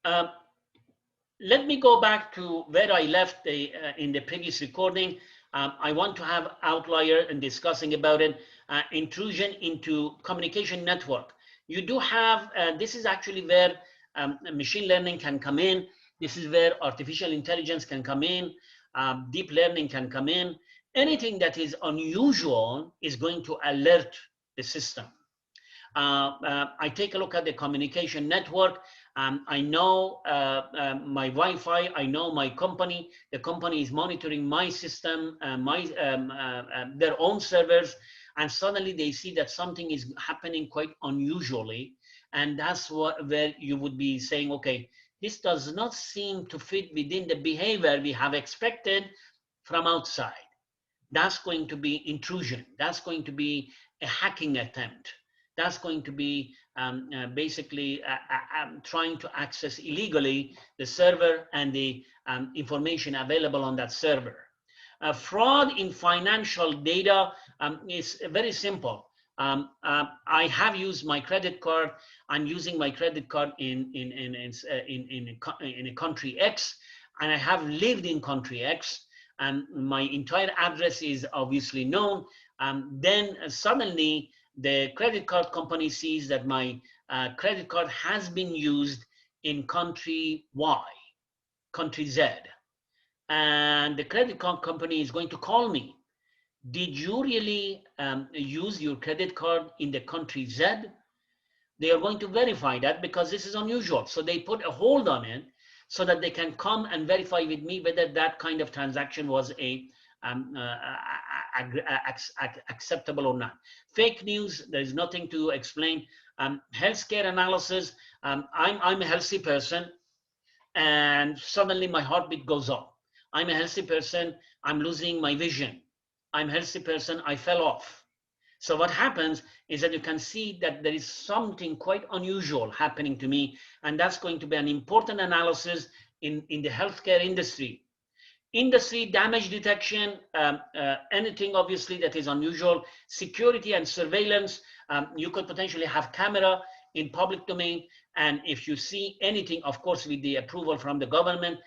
Um, Let me go back to where I left in the previous recording. I want to have outlier and discussing about it, intrusion into communication network. You do have, this is actually where machine learning can come in. This is where artificial intelligence can come in, deep learning can come in. Anything that is unusual is going to alert the system. I take a look at the communication network. I know my Wi-Fi. I know my company. The company is monitoring my system, their own servers, and suddenly they see that something is happening quite unusually, and that's where you would be saying, okay, this does not seem to fit within the behavior we have expected from outside. That's going to be intrusion. That's going to be a hacking attempt. That's going to be basically trying to access illegally the server and the information available on that server. Fraud in financial data is very simple. I have used my credit card. I'm using my credit card in a country X, and I have lived in country X, and my entire address is obviously known. Then suddenly the credit card company sees that my credit card has been used in country Y, country Z. And the credit card company is going to call me. Did you really use your credit card in the country Z? They are going to verify that because this is unusual. So they put a hold on it so that they can come and verify with me whether that kind of transaction was acceptable or not. Fake news, there is nothing to explain. Healthcare analysis, I'm a healthy person and suddenly my heartbeat goes up. I'm a healthy person, I'm losing my vision. I'm a healthy person, I fell off. So what happens is that you can see that there is something quite unusual happening to me, and that's going to be an important analysis in the healthcare industry. Industry damage detection, anything obviously that is unusual, security and surveillance. You could potentially have camera in public domain, and if you see anything, of course, with the approval from the government,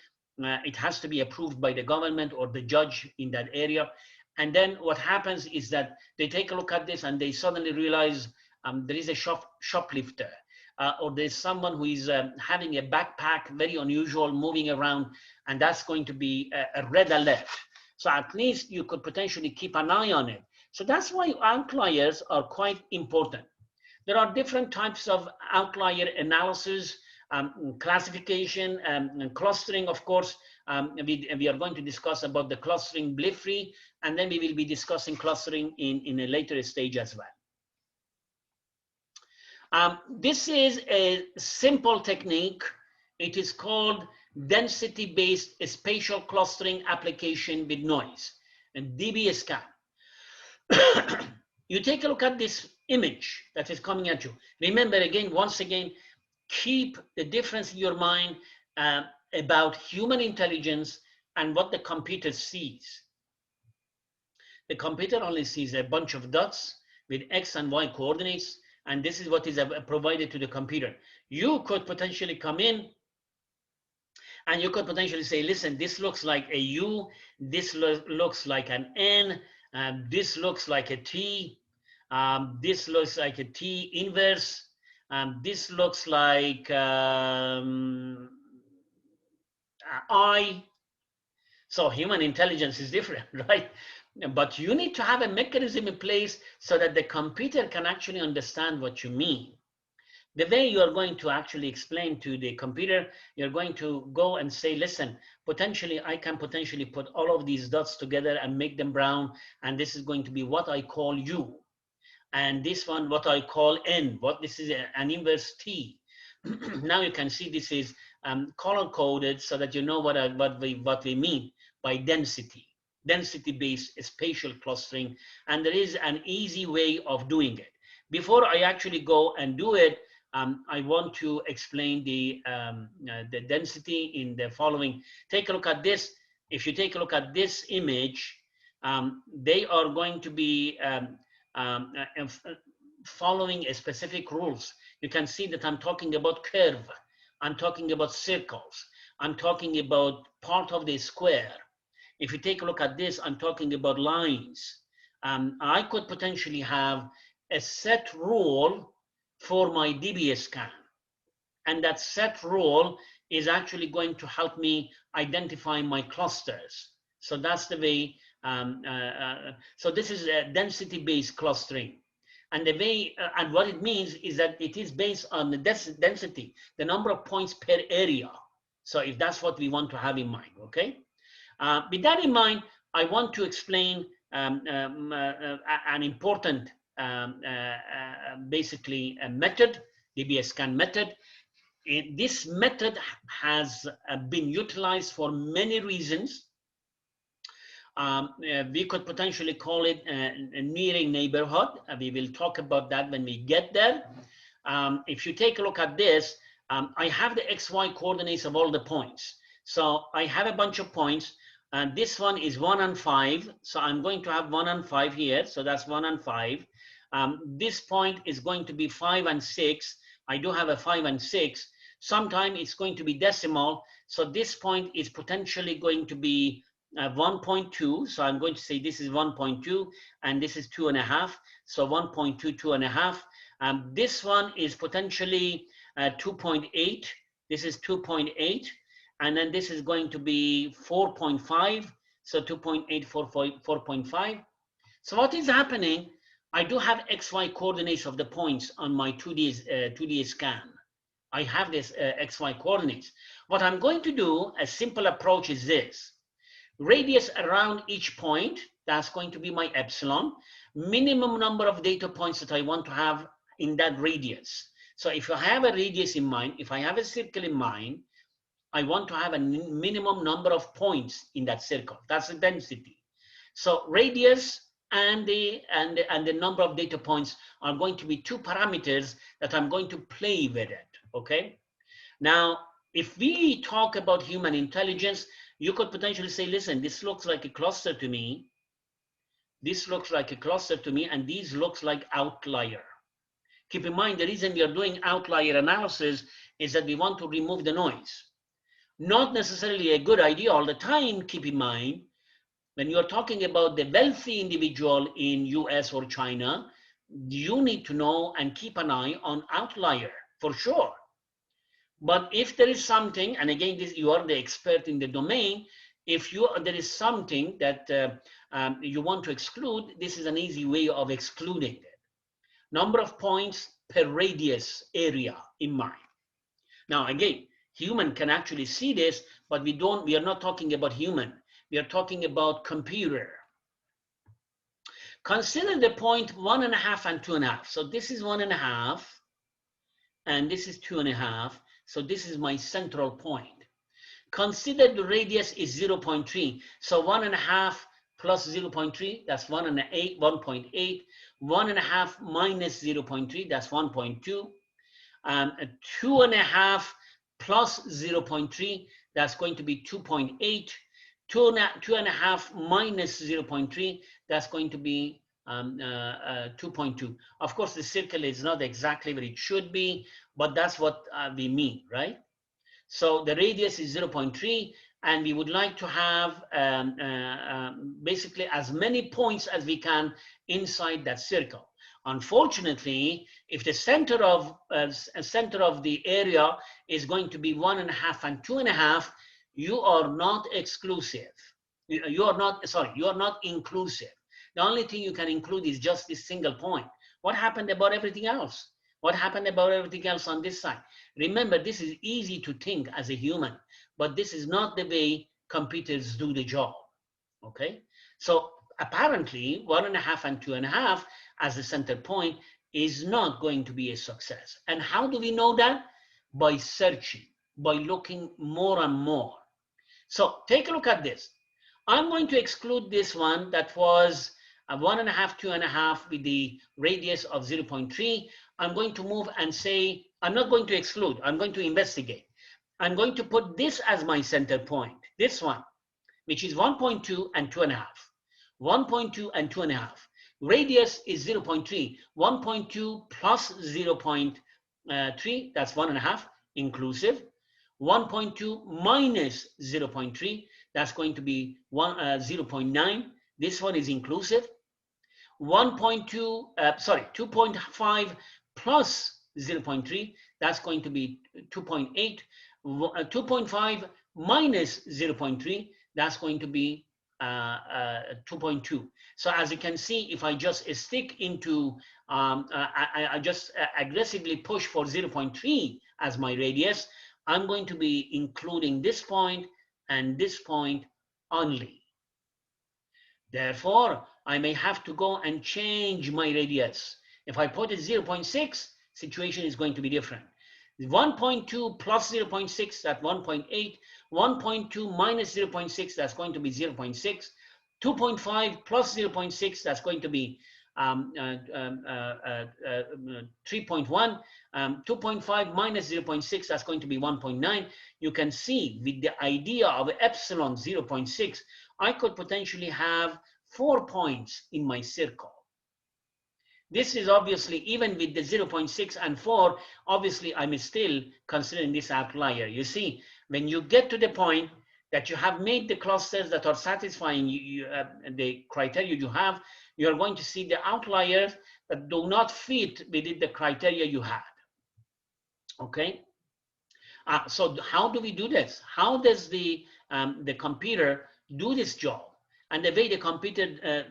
it has to be approved by the government or the judge in that area. And then what happens is that they take a look at this and they suddenly realize there is a shoplifter or there's someone who is having a backpack, very unusual, moving around, and that's going to be a red alert. So at least you could potentially keep an eye on it. So that's why outliers are quite important. There are different types of outlier analysis, classification, and clustering, of course. We are going to discuss about the clustering belief-free, and then we will be discussing clustering in a later stage as well. This is a simple technique. It is called density-based spatial clustering application with noise, and DBSCAN. You take a look at this image that is coming at you. Remember again, once again, keep the difference in your mind about human intelligence and what the computer sees. The computer only sees a bunch of dots with X and Y coordinates, and this is what is provided to the computer. You could potentially come in and you could potentially say, listen, this looks like a U, this looks like an N, this looks like a T, this looks like a T inverse, this looks like I. So human intelligence is different, right? But you need to have a mechanism in place so that the computer can actually understand what you mean. The way you are going to actually explain to the computer, you're going to go and say, listen, potentially I can potentially put all of these dots together and make them brown, and this is going to be what I call U. And this one, what I call N, what this is an inverse T. Now you can see this is color coded so that you know what we mean by density-based spatial clustering. And there is an easy way of doing it. Before I actually go and do it, I want to explain the density in the following. Take a look at this. If you take a look at this image, they are going to be following a specific rules. You can see that I'm talking about curve. I'm talking about circles. I'm talking about part of the square. If you take a look at this, I'm talking about lines. I could potentially have a set rule for my DBSCAN. And that set rule is actually going to help me identify my clusters. So that's the way, so this is a density-based clustering. And the way, and what it means is that it is based on the density, the number of points per area. So if that's what we want to have in mind, okay? With that in mind, I want to explain an important, basically, a method, DBSCAN method. This method has been utilized for many reasons. We could potentially call it a nearing neighborhood. We will talk about that when we get there. If you take a look at this, I have the XY coordinates of all the points. So I have a bunch of points, and this one is 1 and 5. So I'm going to have 1 and 5 here. So that's 1 and 5. This point is going to be 5 and 6. I do have a 5 and 6. Sometimes it's going to be decimal. So this point is potentially going to be 1.2. So I'm going to say this is 1.2 and this is 2.5. So 1.2, 2.5. This one is potentially 2.8. This is 2.8. And then this is going to be 4.5. So 2.8, 4.5. So what is happening? I do have XY coordinates of the points on my 2D scan. I have this XY coordinates. What I'm going to do, a simple approach is this. Radius around each point, that's going to be my epsilon. Minimum number of data points that I want to have in that radius. So if I have a radius in mind, if I have a circle in mind, I want to have a minimum number of points in that circle. That's the density. So radius and the number of data points are going to be two parameters that I'm going to play with it, okay? Now, if we talk about human intelligence, you could potentially say, listen, this looks like a cluster to me. This looks like a cluster to me, and these looks like outlier. Keep in mind, the reason we are doing outlier analysis is that we want to remove the noise. Not necessarily a good idea all the time, keep in mind. When you're talking about the wealthy individual in US or China, you need to know and keep an eye on outlier for sure. But if there is something, and again, you are the expert in the domain, if there is something that you want to exclude, this is an easy way of excluding it. Number of points per radius area in mind. Now, again, human can actually see this, but we are not talking about human. We are talking about computer. Consider the point 1.5 and 2.5. So this is 1.5, and this is 2.5. So this is my central point. Consider the radius is 0.3. So 1.5 plus 0.3, that's 1.8, 1.8. 1.5 minus 0.3, that's 1.2. 2.5 plus 0.3, that's going to be 2.8. 2.5 minus 0.3, that's going to be 2.2. Of course, the circle is not exactly where it should be, but that's what we mean, right? So the radius is 0.3, and we would like to have basically as many points as we can inside that circle. Unfortunately, if the center of the area is going to be 1.5 and 2.5, you are not exclusive. You are not inclusive. The only thing you can include is just this single point. What happened about everything else? What happened about everything else on this side? Remember, this is easy to think as a human, but this is not the way computers do the job, okay? So apparently 1.5 and 2.5 as the center point is not going to be a success. And how do we know that? By searching, by looking more and more. So take a look at this. I'm going to exclude this one that was a 1.5, 2.5 with the radius of 0.3. I'm going to move and say, I'm not going to exclude, I'm going to investigate. I'm going to put this as my center point, this one, which is 1.2 and 2.5. 1.2 and 2.5. Radius is 0.3. 1.2 plus 0.3, that's 1.5, inclusive. 1.2 minus 0.3, that's going to be 0.9. This one is inclusive. 2.5 plus 0.3, that's going to be 2.8. 2.5 minus 0.3, that's going to be 2.2. So as you can see, if I just stick into, I just aggressively push for 0.3 as my radius, I'm going to be including this point and this point only. Therefore, I may have to go and change my radius. If I put it 0.6, situation is going to be different. 1.2 plus 0.6, that's 1.8. 1.2 minus 0.6, that's going to be 0.6. 2.5 plus 0.6, that's going to be 3.1. 2.5 minus 0.6, that's going to be 1.9. You can see with the idea of epsilon 0.6, I could potentially have 4 points in my circle. This is obviously, even with the 0.6 and 4, obviously I'm still considering this outlier. You see, when you get to the point that you have made the clusters that are satisfying the criteria you have, you are going to see the outliers that do not fit within the criteria you had. Okay? So how do we do this? How does the computer do this job? And the way the computer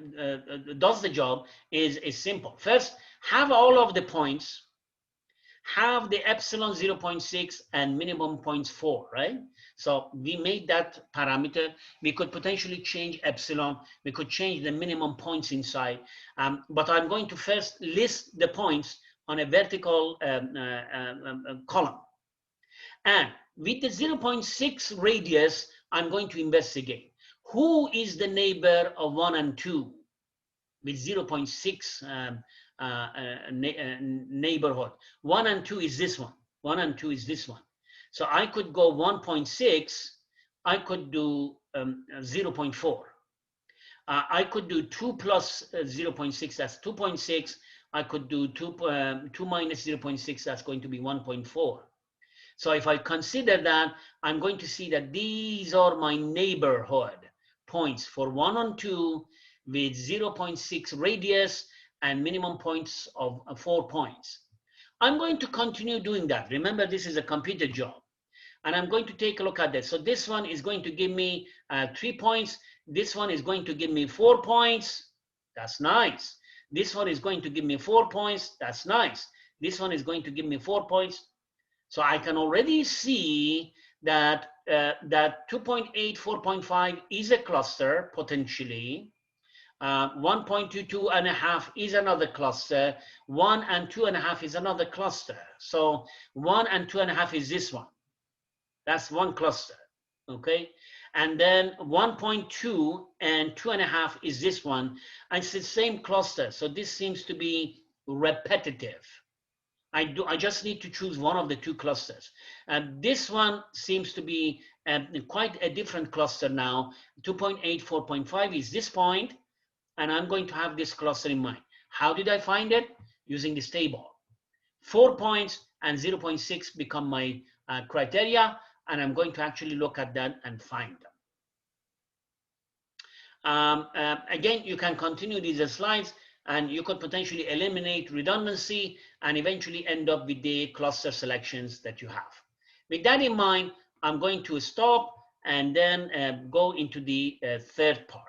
does the job is simple. First, have all of the points, have the epsilon 0.6 and minimum points 4, right? So we made that parameter. We could potentially change epsilon. We could change the minimum points inside. But I'm going to first list the points on a vertical column. And with the 0.6 radius, I'm going to investigate who is the neighbor of 1 and 2 with 0.6 neighborhood. 1 and 2 is this one. 1 and 2 is this one. So I could go 1.6. I could do 0.4. I could do 2 plus 0.6. That's 2.6. I could do 2 minus 0.6. That's going to be 1.4. So if I consider that, I'm going to see that these are my neighborhood points for 1 and 2 with 0.6 radius and minimum points of 4 points. I'm going to continue doing that. Remember, this is a computer job. And I'm going to take a look at this. So this one is going to give me 3 points. This one is going to give me 4 points. That's nice. This one is going to give me 4 points. That's nice. This one is going to give me 4 points. So I can already see that that 2.8, 4.5 is a cluster potentially. 1.2, 2.5 is another cluster. 1 and 2.5 is another cluster. So 1 and 2.5 is this one. That's one cluster, okay? And then 1.2 and 2.5 is this one. And it's the same cluster. So this seems to be repetitive. I just need to choose one of the 2 clusters. And this one seems to be quite a different cluster now. 2.8, 4.5 is this point, and I'm going to have this cluster in mind. How did I find it? Using this table. 4 points and 0.6 become my criteria, and I'm going to actually look at that and find them. Again, you can continue these slides, and you could potentially eliminate redundancy and eventually end up with the cluster selections that you have. With that in mind, I'm going to stop and then go into the third part.